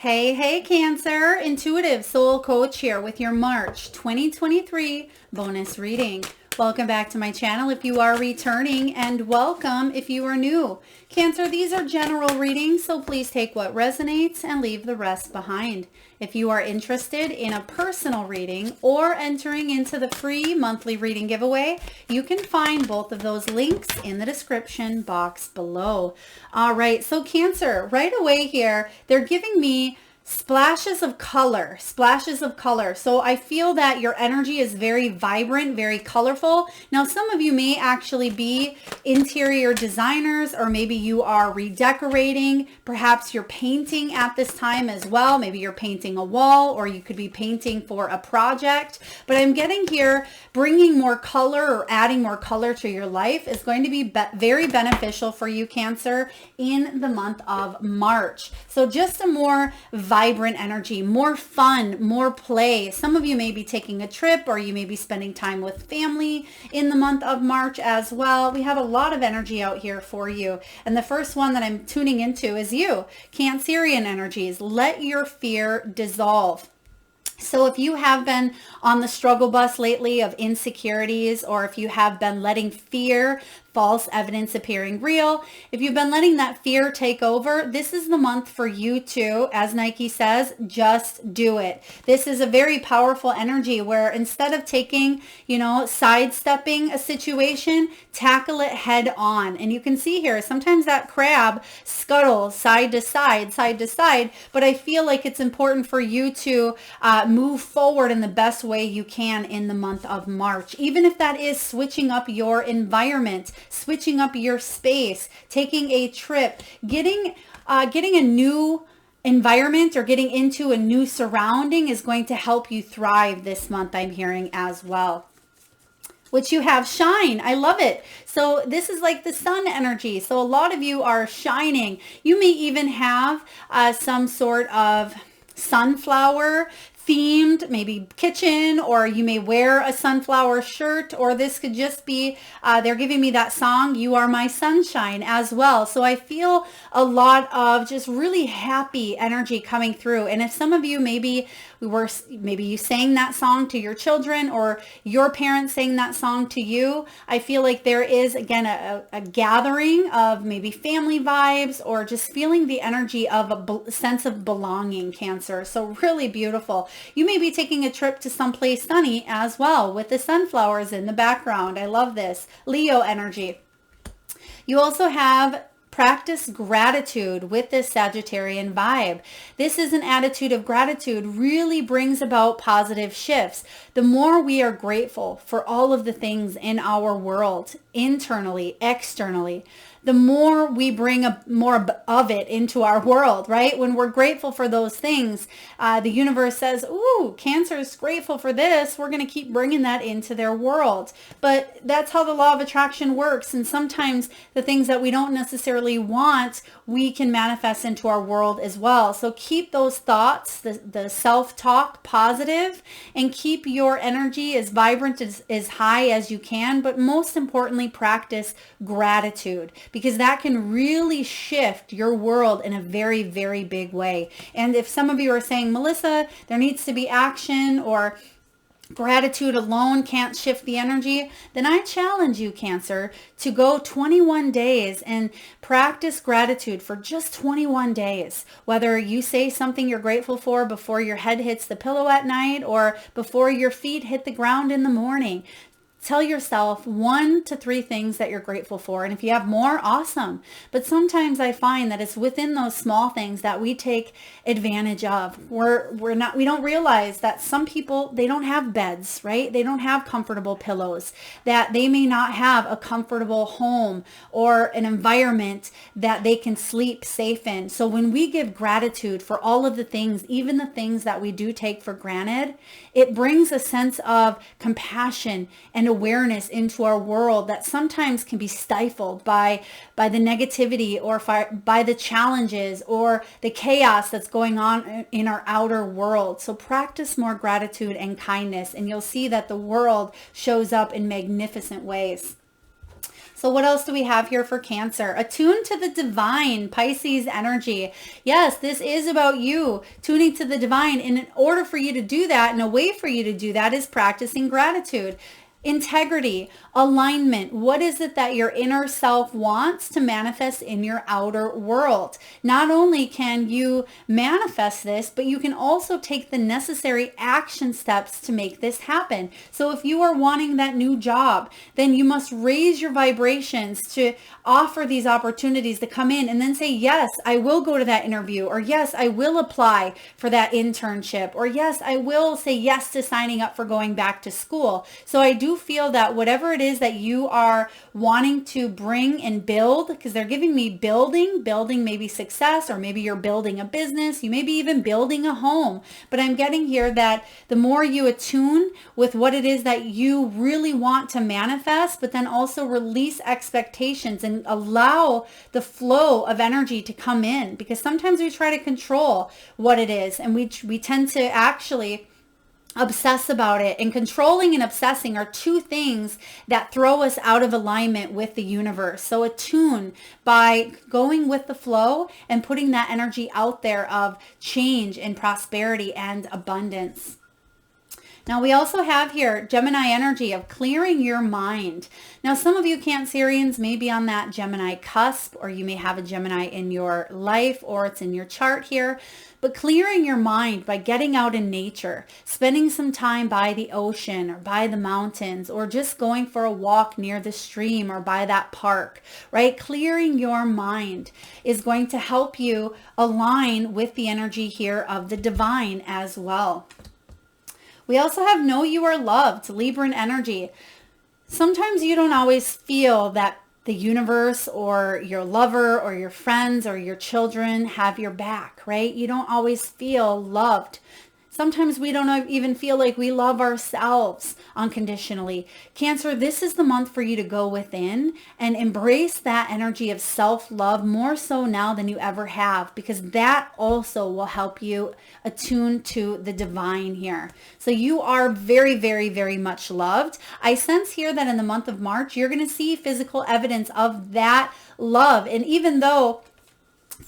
Hey, hey, Cancer. Intuitive Soul Coach here with your March 2023 bonus reading. Welcome back to my channel if you are returning, and welcome if you are new. Cancer, these are general readings, so please take what resonates and leave the rest behind. If you are interested in a personal reading or entering into the free monthly reading giveaway, you can find both of those links in the description box below. All right, so Cancer, right away here, they're giving me splashes of color. So I feel that your energy is very vibrant, very colorful. Now, some of you may actually be interior designers, or maybe you are redecorating. Perhaps you're painting at this time as well. Maybe you're painting a wall, or you could be painting for a project. But I'm getting here, bringing more color or adding more color to your life is going to be very beneficial for you, Cancer, in the month of March. So just a more vibrant energy, more fun, more play. Some of you may be taking a trip, or you may be spending time with family in the month of March as well. We have a lot of energy out here for you. And the first one that I'm tuning into is you, Cancerian energies. Let your fear dissolve. So if you have been on the struggle bus lately of insecurities, or if you have been letting fear, false evidence appearing real, if you've been letting that fear take over, this is the month for you to, as Nike says, just do it. This is a very powerful energy where instead of taking, sidestepping a situation, tackle it head on. And you can see here, sometimes that crab scuttles side to side, but I feel like it's important for you to move forward in the best way you can in the month of March. Even if that is switching up your environment, switching up your space, taking a trip, getting a new environment or getting into a new surrounding is going to help you thrive this month, I'm hearing as well. Which you have shine. I love it. So this is like the sun energy. So a lot of you are shining. You may even have some sort of sunflower themed, maybe kitchen, or you may wear a sunflower shirt, or this could just be, they're giving me that song, You Are My Sunshine, as well. So I feel a lot of just really happy energy coming through. And if some of you maybe you sang that song to your children, or your parents sang that song to you, I feel like there is, again, a gathering of maybe family vibes, or just feeling the energy of a sense of belonging, Cancer. So really beautiful. You may be taking a trip to someplace sunny as well, with the sunflowers in the background. I love this. Leo energy. You also have practice gratitude with this Sagittarian vibe. This is an attitude of gratitude, really brings about positive shifts. The more we are grateful for all of the things in our world, internally, externally, the more we bring more of it into our world, right? When we're grateful for those things, the universe says, ooh, Cancer is grateful for this. We're going to keep bringing that into their world. But that's how the law of attraction works. And sometimes the things that we don't necessarily want, we can manifest into our world as well. So keep those thoughts, the self-talk positive, and keep your energy as vibrant, as high as you can. But most importantly, practice gratitude, because that can really shift your world in a very, very big way. And if some of you are saying, Melissa, there needs to be action, or gratitude alone can't shift the energy, then I challenge you, Cancer, to go 21 days and practice gratitude for just 21 days. Whether you say something you're grateful for before your head hits the pillow at night, or before your feet hit the ground in the morning. Tell yourself 1 to 3 things that you're grateful for. And if you have more, awesome. But sometimes I find that it's within those small things that we take advantage of. We don't realize that some people, they don't have beds, right? They don't have comfortable pillows, that they may not have a comfortable home or an environment that they can sleep safe in. So when we give gratitude for all of the things, even the things that we do take for granted, it brings a sense of compassion and awareness into our world that sometimes can be stifled by the negativity, or by the challenges or the chaos that's going on in our outer world. So practice more gratitude and kindness, and you'll see that the world shows up in magnificent ways. So what else do we have here for Cancer? Attune to the divine, Pisces energy. Yes, this is about you tuning to the divine. And in order for you to do that, and a way for you to do that is practicing gratitude. Integrity, alignment. What is it that your inner self wants to manifest in your outer world? Not only can you manifest this, but you can also take the necessary action steps to make this happen. So if you are wanting that new job, then you must raise your vibrations to offer these opportunities to come in, and then say, yes, I will go to that interview, or yes, I will apply for that internship, or yes, I will say yes to signing up for going back to school. So I do feel that whatever it is that you are wanting to bring and build, because they're giving me building maybe success, or maybe you're building a business, you may be even building a home. But I'm getting here that the more you attune with what it is that you really want to manifest, but then also release expectations and allow the flow of energy to come in, because sometimes we try to control what it is, and we tend to actually obsess about it. And controlling and obsessing are two things that throw us out of alignment with the universe. So attune by going with the flow and putting that energy out there of change and prosperity and abundance. Now we also have here Gemini energy of clearing your mind. Now some of you Cancerians may be on that Gemini cusp, or you may have a Gemini in your life, or it's in your chart here. But clearing your mind by getting out in nature, spending some time by the ocean or by the mountains, or just going for a walk near the stream or by that park, right? Clearing your mind is going to help you align with the energy here of the divine as well. We also have know you are loved, Libran energy. Sometimes you don't always feel that the universe or your lover or your friends or your children have your back, right? You don't always feel loved. Sometimes we don't even feel like we love ourselves unconditionally. Cancer, this is the month for you to go within and embrace that energy of self-love more so now than you ever have, because that also will help you attune to the divine here. So you are very, very, very much loved. I sense here that in the month of March, you're going to see physical evidence of that love. And even though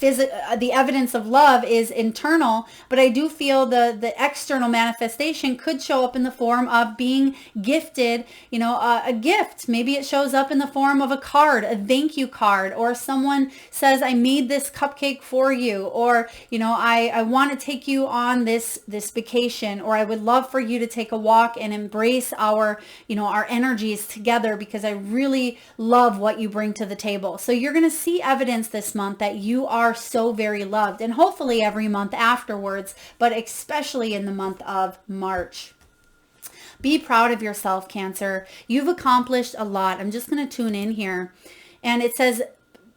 the evidence of love is internal, but I do feel the external manifestation could show up in the form of being gifted, a gift. Maybe it shows up in the form of a card, a thank you card, or someone says, I made this cupcake for you, or, I want to take you on this vacation, or I would love for you to take a walk and embrace our energies together, because I really love what you bring to the table. So you're going to see evidence this month that you are so very loved, and hopefully every month afterwards, but especially in the month of March. Be proud of yourself, Cancer. You've accomplished a lot. I'm just going to tune in here. And it says,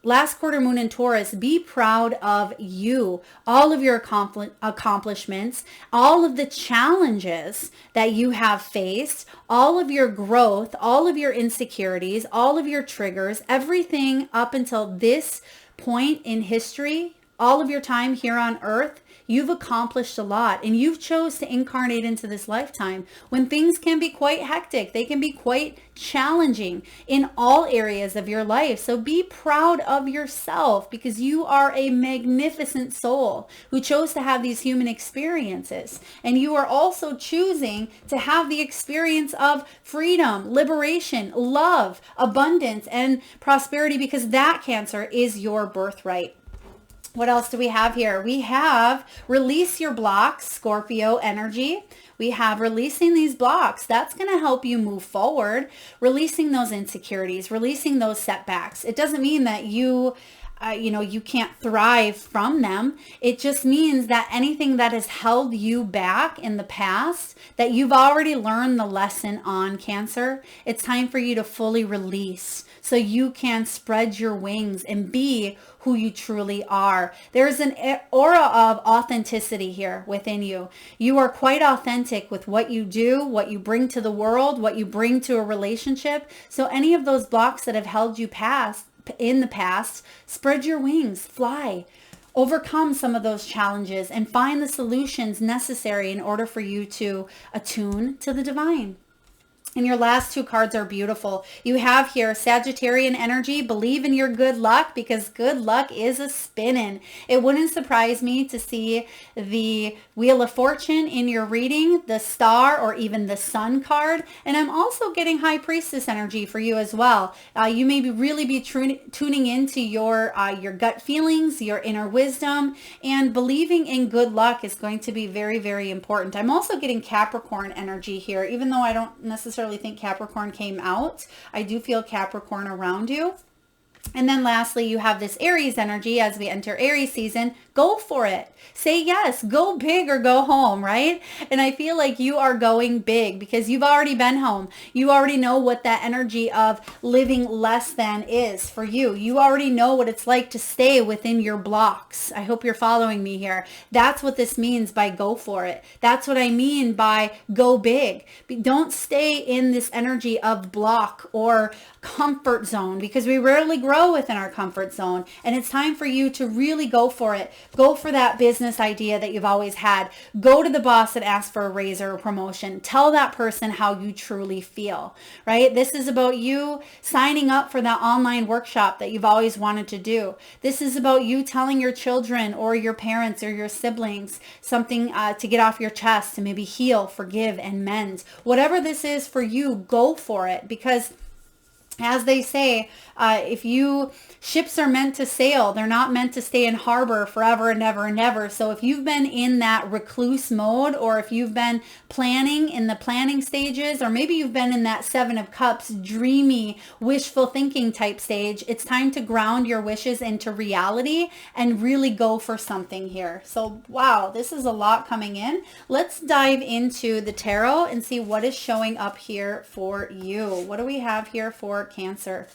last quarter moon in Taurus, be proud of you, all of your accomplishments, all of the challenges that you have faced, all of your growth, all of your insecurities, all of your triggers, everything up until this point in history, all of your time here on earth. You've accomplished a lot, and you've chose to incarnate into this lifetime when things can be quite hectic. They can be quite challenging in all areas of your life. So be proud of yourself, because you are a magnificent soul who chose to have these human experiences. And you are also choosing to have the experience of freedom, liberation, love, abundance, and prosperity, because that, Cancer, is your birthright. What else do we have here? We have release your blocks, Scorpio energy. We have releasing these blocks. That's going to help you move forward, releasing those insecurities, releasing those setbacks. It doesn't mean that you can't thrive from them. It just means that anything that has held you back in the past, that you've already learned the lesson on, Cancer, it's time for you to fully release so you can spread your wings and be who you truly are. There's an aura of authenticity here within you. You are quite authentic with what you do, what you bring to the world, what you bring to a relationship. So any of those blocks that have held you in the past, spread your wings, fly, overcome some of those challenges, and find the solutions necessary in order for you to attune to the divine. And your last two cards are beautiful. You have here Sagittarian energy. Believe in your good luck, because good luck is a spinning. It wouldn't surprise me to see the Wheel of Fortune in your reading, the Star, or even the Sun card. And I'm also getting High Priestess energy for you as well. You may really be tuning into your gut feelings, your inner wisdom, and believing in good luck is going to be very, very important. I'm also getting Capricorn energy here, even though I don't necessarily think Capricorn came out. I do feel Capricorn around you. And then lastly, you have this Aries energy as we enter Aries season. Go for it. Say yes. Go big or go home, right? And I feel like you are going big because you've already been home. You already know what that energy of living less than is for you. You already know what it's like to stay within your blocks. I hope you're following me here. That's what this means by go for it. That's what I mean by go big. Don't stay in this energy of block or comfort zone, because we rarely grow within our comfort zone. And it's time for you to really go for it. Go for that business idea that you've always had. Go to the boss and ask for a raise or a promotion. Tell that person how you truly feel, right? This is about you signing up for that online workshop that you've always wanted to do. This is about you telling your children or your parents or your siblings something to get off your chest, to maybe heal, forgive, and mend. Whatever this is for you, go for it, because as they say, if ships are meant to sail, they're not meant to stay in harbor forever and ever and ever. So if you've been in that recluse mode, or if you've been planning in the planning stages, or maybe you've been in that Seven of Cups, dreamy, wishful thinking type stage, it's time to ground your wishes into reality and really go for something here. So wow, this is a lot coming in. Let's dive into the tarot and see what is showing up here for you. What do we have here for Cancer?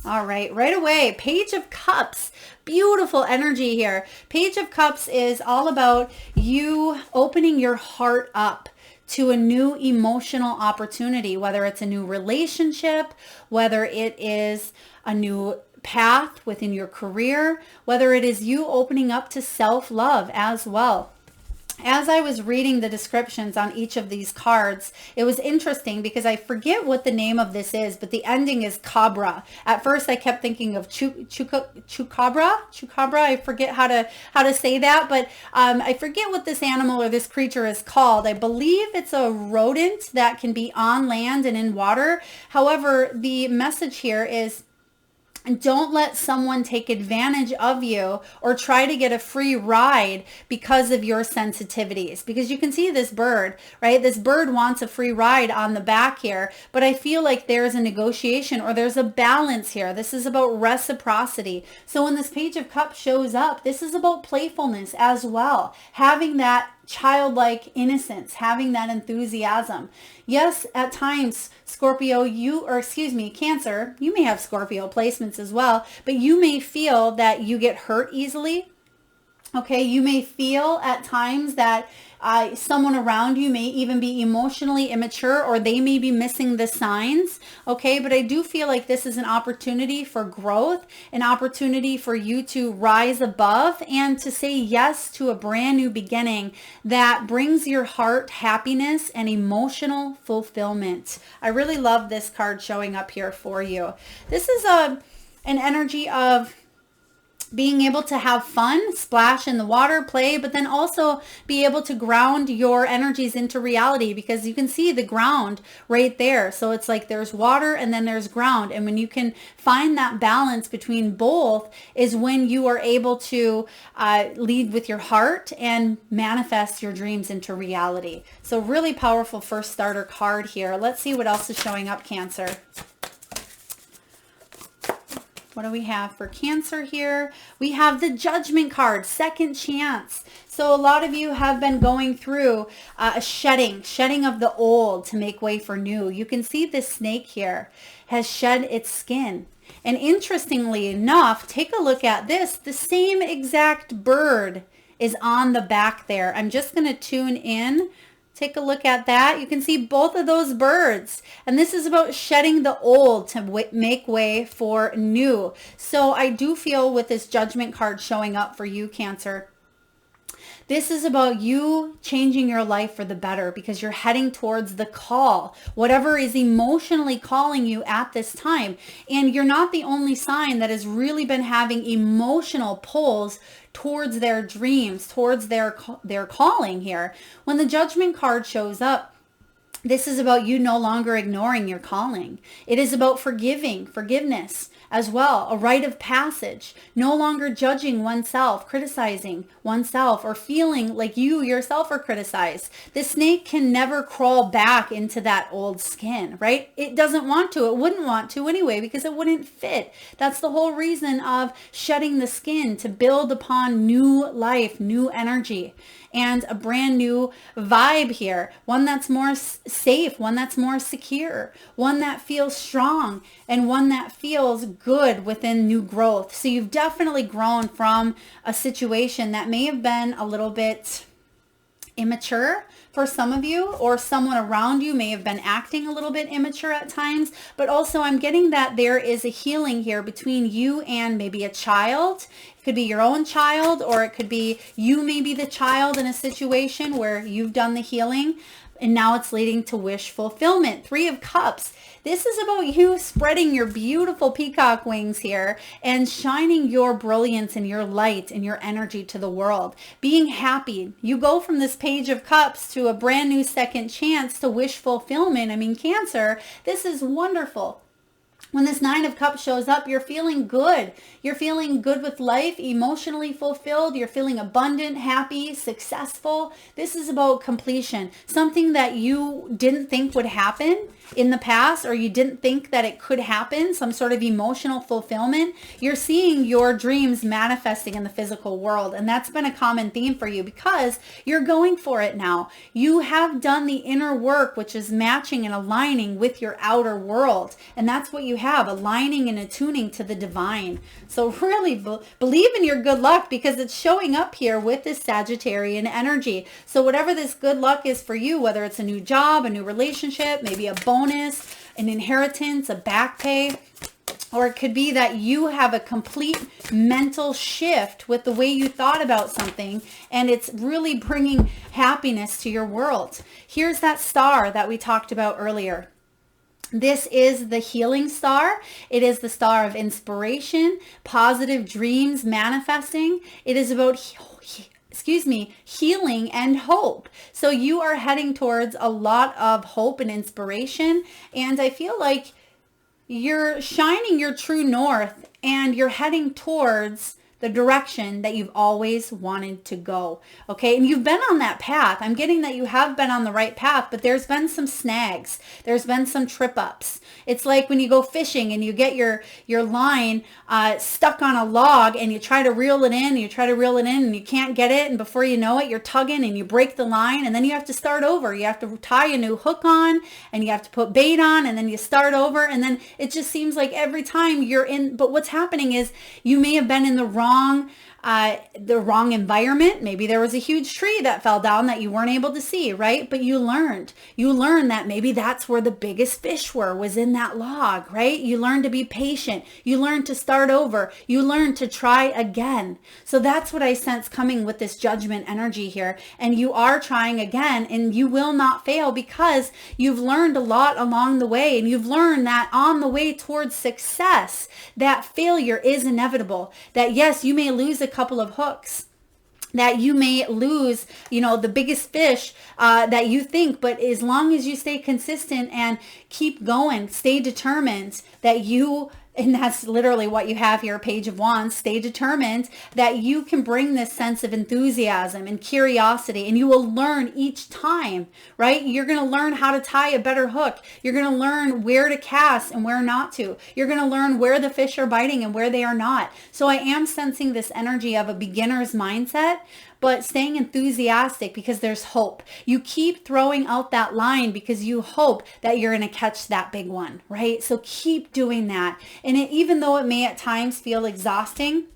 All right away, Page of Cups. Beautiful energy here. Page of Cups is all about you opening your heart up to a new emotional opportunity, whether it's a new relationship, whether it is a new path within your career, whether it is you opening up to self-love as well. As I was reading the descriptions on each of these cards, it was interesting because I forget what the name of this is, but the ending is cabra. At first, I kept thinking of chupacabra. I forget how to say that, but I forget what this animal or this creature is called. I believe it's a rodent that can be on land and in water. However, the message here is, don't let someone take advantage of you or try to get a free ride because of your sensitivities. Because you can see this bird, right? This bird wants a free ride on the back here, but I feel like there's a negotiation or there's a balance here. This is about reciprocity. So when this Page of Cups shows up, this is about playfulness as well. Having that childlike innocence, having that enthusiasm. Yes, at times, Cancer, you may have Scorpio placements as well, but you may feel that you get hurt easily. Okay, you may feel at times that someone around you may even be emotionally immature, or they may be missing the signs. Okay, but I do feel like this is an opportunity for growth, an opportunity for you to rise above and to say yes to a brand new beginning that brings your heart happiness and emotional fulfillment. I really love this card showing up here for you. This is an energy of being able to have fun, splash in the water, play, but then also be able to ground your energies into reality, because you can see the ground right there. So it's like there's water and then there's ground. And when you can find that balance between both is when you are able to lead with your heart and manifest your dreams into reality. So really powerful first starter card here. Let's see what else is showing up, Cancer. What do we have for Cancer here? We have the Judgment card, second chance. So a lot of you have been going through a shedding of the old to make way for new. You can see this snake here has shed its skin. And interestingly enough, take a look at this. The same exact bird is on the back there. I'm just going to tune in. Take a look at that. You can see both of those birds. And this is about shedding the old to make way for new. So I do feel with this Judgment card showing up for you, Cancer, This is about you changing your life for the better because you're heading towards the call, whatever is emotionally calling you at this time. And you're not the only sign that has really been having emotional pulls towards their dreams, towards their calling here. When the Judgment card shows up, this is about you no longer ignoring your calling. It is about forgiveness as well, a rite of passage, no longer judging oneself, criticizing oneself, or feeling like you yourself are criticized. The snake can never crawl back into that old skin, right? It doesn't want to. It wouldn't want to anyway because it wouldn't fit. That's the whole reason of shedding the skin, to build upon new life, new energy, and a brand new vibe here. One that's more safe, one that's more secure, one that feels strong, and one that feels good within new growth. So you've definitely grown from a situation that may have been a little bit immature for some of you, or someone around you may have been acting a little bit immature at times. But also I'm getting that there is a healing here between you and maybe a child. It could be your own child, or it could be you may be the child in a situation where you've done the healing and now it's leading to wish fulfillment. 3 of Cups. This is about you spreading your beautiful peacock wings here and shining your brilliance and your light and your energy to the world. Being happy. You go from this Page of Cups to a brand new second chance to wish fulfillment. I mean, Cancer, this is wonderful. When this 9 of Cups shows up, you're feeling good. You're feeling good with life, emotionally fulfilled. You're feeling abundant, happy, successful. This is about completion. Something that you didn't think would happen in the past, or you didn't think that it could happen, some sort of emotional fulfillment. You're seeing your dreams manifesting in the physical world. And that's been a common theme for you because you're going for it now. You have done the inner work, which is matching and aligning with your outer world. And that's what you have, aligning and attuning to the divine. So really believe in your good luck because it's showing up here with this Sagittarian energy. So whatever this good luck is for you, whether it's a new job, a new relationship, maybe a bonus, an inheritance, a back pay, or it could be that you have a complete mental shift with the way you thought about something, and it's really bringing happiness to your world. Here's that star that we talked about earlier. This is the healing star. It is the star of inspiration, positive dreams manifesting. It is about healing and hope. So you are heading towards a lot of hope and inspiration. And I feel like you're shining your true north and you're heading towards the direction that you've always wanted to go. Okay. And you've been on that path. I'm getting that you have been on the right path, but there's been some snags. There's been some trip ups. It's like when you go fishing and you get your line stuck on a log and you try to reel it in, and you can't get it. And before you know it, you're tugging and you break the line, and then you have to start over. You have to tie a new hook on and you have to put bait on, and then you start over. And then it just seems like every time you're in, but what's happening is you may have been in the wrong environment. Maybe there was a huge tree that fell down that you weren't able to see, right? But you learned that maybe that's where the biggest fish was in that log, right? You learned to be patient. You learned to start over. You learned to try again. So that's what I sense coming with this Judgment energy here. And you are trying again, and you will not fail because you've learned a lot along the way, and you've learned that on the way towards success, that failure is inevitable. That yes, you may lose a couple of hooks, that you may lose, the biggest fish that you think, but as long as you stay consistent and keep going, stay determined and that's literally what you have here, Page of Wands, stay determined that you can bring this sense of enthusiasm and curiosity, and you will learn each time, right? You're going to learn how to tie a better hook. You're going to learn where to cast and where not to. You're going to learn where the fish are biting and where they are not. So I am sensing this energy of a beginner's mindset, but staying enthusiastic because there's hope. You keep throwing out that line because you hope that you're going to catch that big one, right? So keep doing that. And even though it may at times feel exhausting,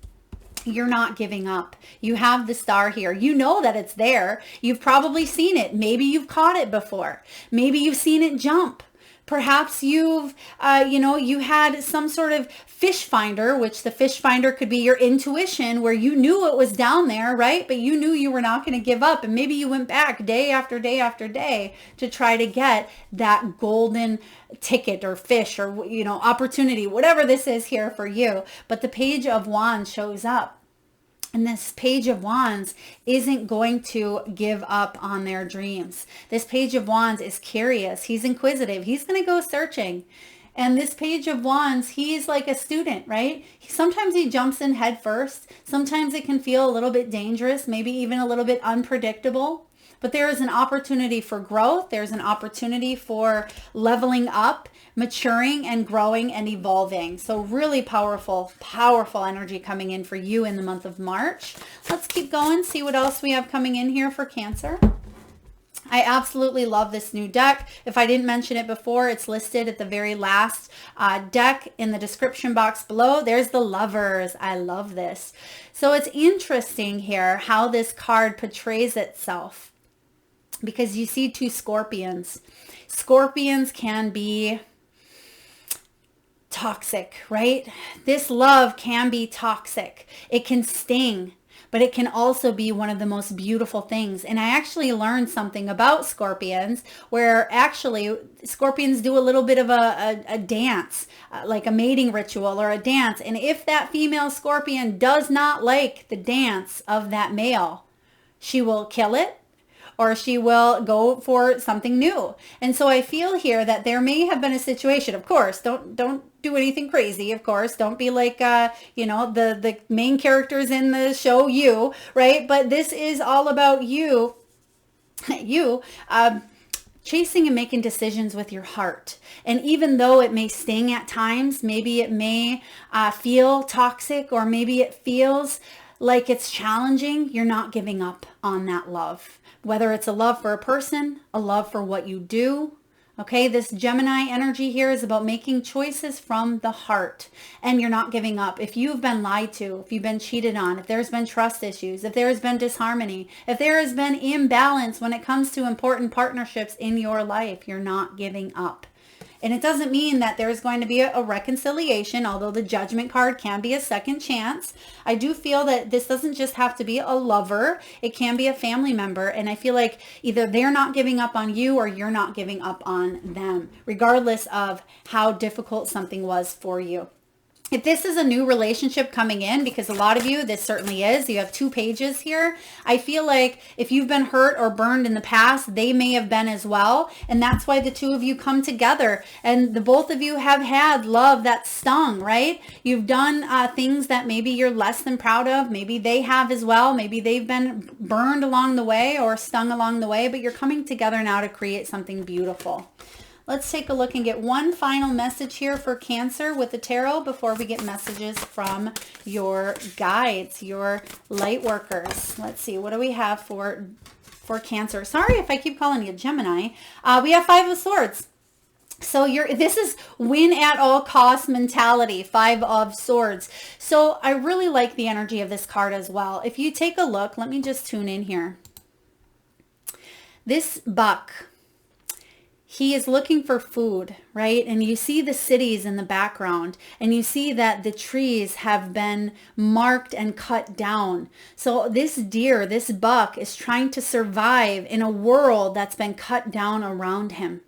you're not giving up. You have the star here. You know that it's there. You've probably seen it. Maybe you've caught it before. Maybe you've seen it jump. Perhaps you've, you had some sort of fish finder, which the fish finder could be your intuition, where you knew it was down there, right? But you knew you were not going to give up. And maybe you went back day after day after day to try to get that golden ticket or fish or, opportunity, whatever this is here for you. But the Page of Wands shows up. And this Page of Wands isn't going to give up on their dreams. This Page of Wands is curious. He's inquisitive. He's going to go searching. And this Page of Wands, he's like a student, right? Sometimes he jumps in head first. Sometimes it can feel a little bit dangerous, maybe even a little bit unpredictable. But there is an opportunity for growth. There's an opportunity for leveling up, maturing and growing and evolving. So really powerful, powerful energy coming in for you in the month of March. Let's keep going, see what else we have coming in here for Cancer. I absolutely love this new deck. If I didn't mention it before, it's listed at the very last deck in the description box below. There's the Lovers. I love this. So it's interesting here how this card portrays itself, because you see two scorpions. Scorpions can be toxic, right? This love can be toxic. It can sting, but it can also be one of the most beautiful things. And I actually learned something about scorpions, where actually scorpions do a little bit of a dance, like a mating ritual or a dance. And if that female scorpion does not like the dance of that male, she will kill it, or she will go for something new. And so I feel here that there may have been a situation. Of course, don't do anything crazy. Of course, don't be like, the main characters in the show, you, right? But this is all about you, chasing and making decisions with your heart. And even though it may sting at times, maybe it may feel toxic, or maybe it feels like it's challenging, you're not giving up on that love. Whether it's a love for a person, a love for what you do. Okay, this Gemini energy here is about making choices from the heart, and you're not giving up. If you've been lied to, if you've been cheated on, if there's been trust issues, if there has been disharmony, if there has been imbalance when it comes to important partnerships in your life, you're not giving up. And it doesn't mean that there's going to be a reconciliation, although the Judgment card can be a second chance. I do feel that this doesn't just have to be a lover. It can be a family member. And I feel like either they're not giving up on you, or you're not giving up on them, regardless of how difficult something was for you. If this is a new relationship coming in, because a lot of you, this certainly is, you have two pages here. I feel like if you've been hurt or burned in the past, they may have been as well. And that's why the two of you come together. And the both of you have had love that stung, right? You've done things that maybe you're less than proud of. Maybe they have as well. Maybe they've been burned along the way or stung along the way, but you're coming together now to create something beautiful. Let's take a look and get one final message here for Cancer with the tarot before we get messages from your guides, your light workers. Let's see, what do we have for Cancer? Sorry if I keep calling you Gemini. We have Five of Swords. So this is win at all cost mentality, Five of Swords. So I really like the energy of this card as well. If you take a look, let me just tune in here. This buck, he is looking for food, right? And you see the cities in the background, and you see that the trees have been marked and cut down. So this deer, this buck, is trying to survive in a world that's been cut down around him.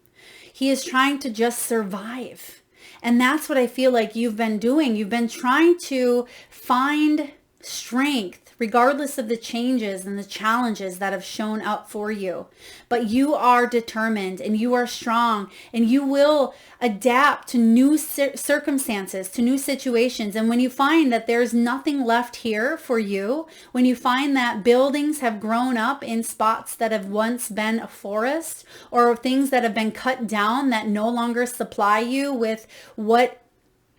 He is trying to just survive. And that's what I feel like you've been doing. You've been trying to find strength regardless of the changes and the challenges that have shown up for you. But you are determined, and you are strong, and you will adapt to new circumstances, to new situations. And when you find that there's nothing left here for you, when you find that buildings have grown up in spots that have once been a forest, or things that have been cut down that no longer supply you with what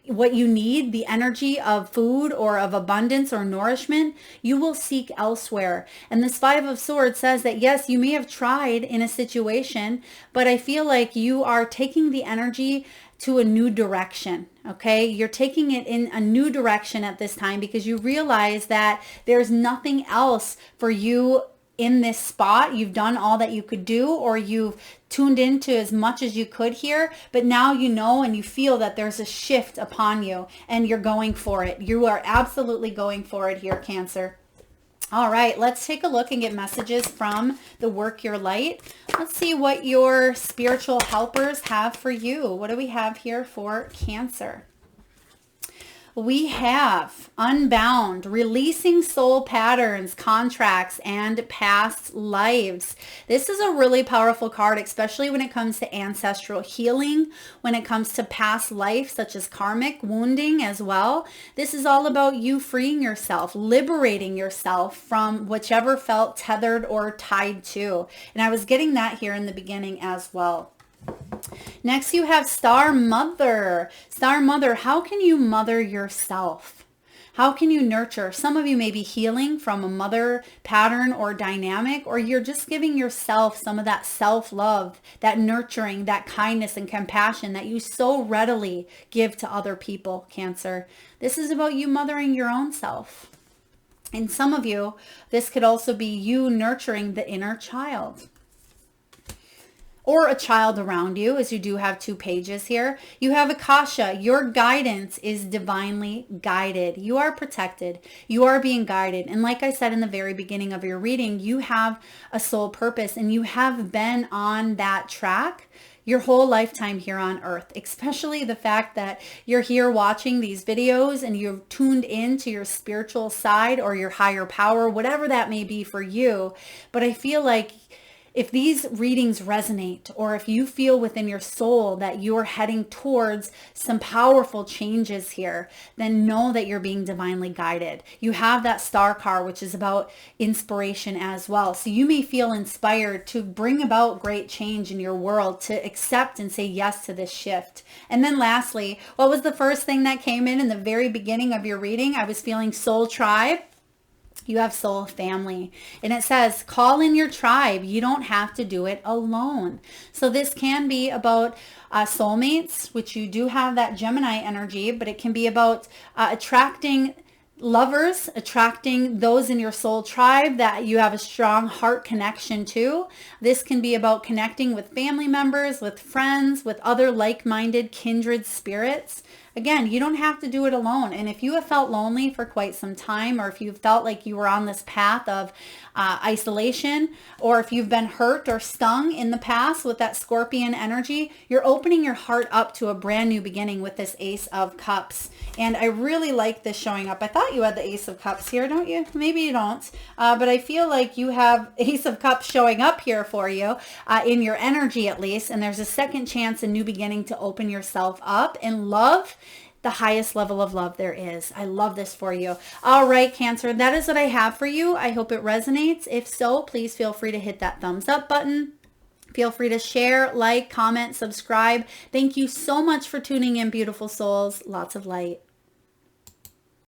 you need, the energy of food or of abundance or nourishment, you will seek elsewhere. And this Five of Swords says that, yes, you may have tried in a situation, but I feel like you are taking the energy to a new direction. Okay, you're taking it in a new direction at this time, because you realize that there's nothing else for you in this spot. You've done all that you could do, or you've tuned into as much as you could here, but now you know and you feel that there's a shift upon you and you're going for it. You are absolutely going for it here, Cancer. All right, let's take a look and get messages from the Work Your Light. Let's see what your spiritual helpers have for you. What do we have here for Cancer? We have Unbound, releasing soul patterns, contracts, and past lives. This is a really powerful card, especially when it comes to ancestral healing, when it comes to past life, such as karmic wounding as well. This is all about you freeing yourself, liberating yourself from whichever felt tethered or tied to. And I was getting that here in the beginning as well. Next, you have Star Mother. Star Mother, how can you mother yourself? How can you nurture? Some of you may be healing from a mother pattern or dynamic, or you're just giving yourself some of that self-love, that nurturing, that kindness and compassion that you so readily give to other people, Cancer. This is about you mothering your own self. And some of you, this could also be you nurturing the inner child, or a child around you, as you do have 2 pages here. You have Akasha. Your guidance is divinely guided. You are protected. You are being guided. And like I said in the very beginning of your reading, you have a soul purpose and you have been on that track your whole lifetime here on earth, especially the fact that you're here watching these videos and you've tuned in to your spiritual side or your higher power, whatever that may be for you. But I feel like if these readings resonate, or if you feel within your soul that you're heading towards some powerful changes here, then know that you're being divinely guided. You have that star card, which is about inspiration as well. So you may feel inspired to bring about great change in your world, to accept and say yes to this shift. And then lastly, what was the first thing that came in the very beginning of your reading? I was feeling soul tribe. You have soul family, and it says call in your tribe. You don't have to do it alone. So this can be about soulmates, which you do have that Gemini energy, but it can be about attracting lovers, attracting those in your soul tribe that you have a strong heart connection to. This can be about connecting with family members, with friends, with other like-minded kindred spirits. Again, you don't have to do it alone. And if you have felt lonely for quite some time, or if you've felt like you were on this path of isolation, or if you've been hurt or stung in the past with that Scorpion energy, you're opening your heart up to a brand new beginning with this Ace of Cups. And I really like this showing up. I thought you had the Ace of Cups here, don't you? Maybe you don't. But I feel like you have Ace of Cups showing up here for you in your energy at least. And there's a second chance, a new beginning to open yourself up in love, the highest level of love there is. I love this for you. All right, Cancer, that is what I have for you. I hope it resonates. If so, please feel free to hit that thumbs up button. Feel free to share, like, comment, subscribe. Thank you so much for tuning in, beautiful souls. Lots of light.